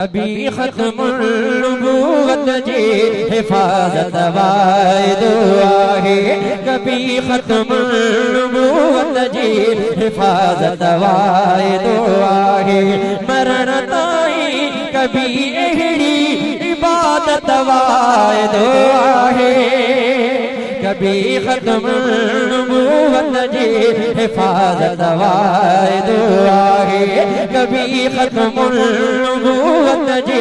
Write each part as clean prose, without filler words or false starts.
कभी खत्मुल नबूवत जी हिफाजत वाए दुआ है। कभी खत्मुल नबूवत जी हिफाजत वाए दुआ है। मरण ताई कभी एहड़ी इबादत वाए दुआ है। कभी खत्मुल नबूवत जी हिफाजत वाए दुआ है। कभी खत्मुल नबूवत जी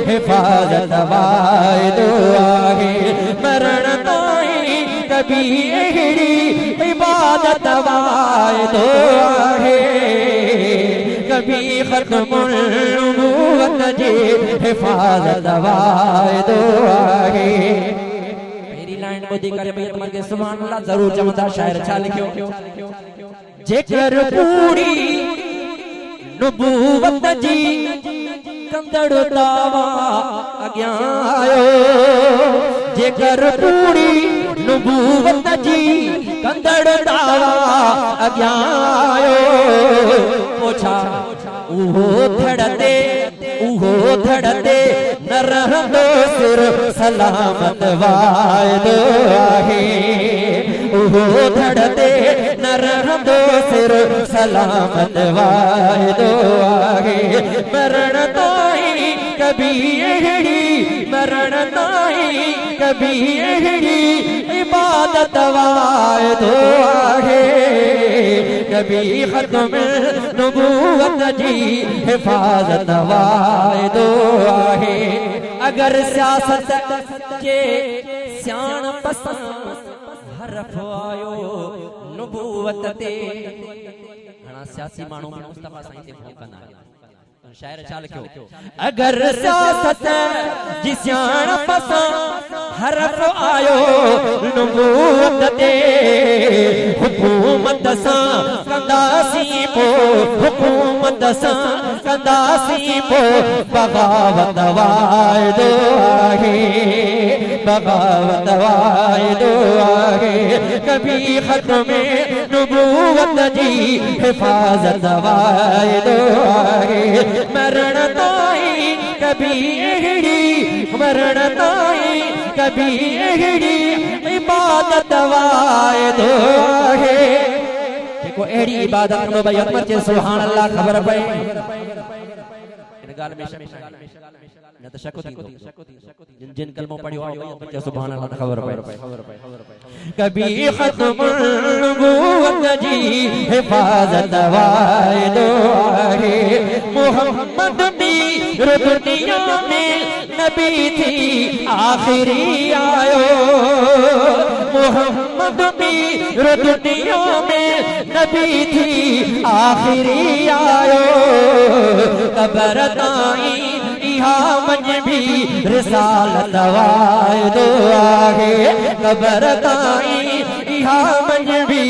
हिफाजत वाए दुआ है। मरण ताई कभी एहड़ी इबादत वाए दुआ है। कभी खत्मुल नबूवत जी हिफाजत वाए दुआ है। लाइन मोदी करे बैत मर के सुभान अल्लाह जरूर चमदा शायर छा लिखियो। जेकर पूरी नबूवत जी कंदड़ दावा अग्यां आयो। जेकर पूरी नबूवत जी कंदड़ दावा अग्यां आयो। पोछा उहो धड़ते न रहंदो सिर सलामत वाइदो आहे। उहो धड़ते न रहंदो सिर सलामत वाइदो आहे। मरण ताई कभी एहड़ी मरण ताई कभी एहड़ी इबादत वाइदो आहे। कभी खत्म नबूवत जी हिफाजत वाइदो आहे। अगर सियासत के सियाण पसंद हरफ आयो नबूवत ते। घणा सियासी माण्हू मुस्तफा साईं ते फोन कंदा आहिनि। शायर छा लिखियो। अगर सियासत जी सियाण पसंद हरफ आयो नबूवत ते। हुकूमत सां कंदासीं पो हुकूमत सां कंदासीं पो बगावत वाइदो आहे। बगावत वाइदो आहे। कभी खत्म नबूवत जी हिफाजत वाइदो आहे। मरण ताई कभी एहड़ी मरण ताई कभी एहड़ी इबादत वाइदो आहे। जेको एहड़ी इबादत कंदो भई अकबर जे सुभान अल्लाह ख़बर पए इन गाल में न त शक थींदो। जिन कलमो पढ़ियो आहे अकबर जे सुभान अल्लाह ख़बर पए। कभी खत्म नबूवत जी हिफाजत वाइदो आहे। मोहम्मद मीर दुनिया में नबी थी आखिरी आयो। मोहम्मद मीर दुनिया में नबी थी आखिरी आयो। कबर ताई इहा वञ भी रिसालत वाइदो आहे। कबर ताई इहा वञ भी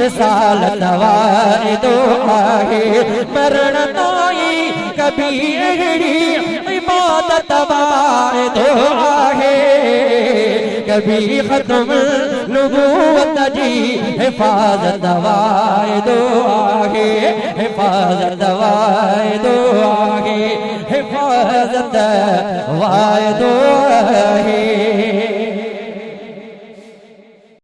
रिसालत वाइदो आहे। मरण ताई कभी एहड़ी इबादत वाइदो आहे। कभी खत्म नबूवत जी हिफाजत वाइदो आहे। हिफाजत वाइदो आहे। हिफाजत वाइदो आहे।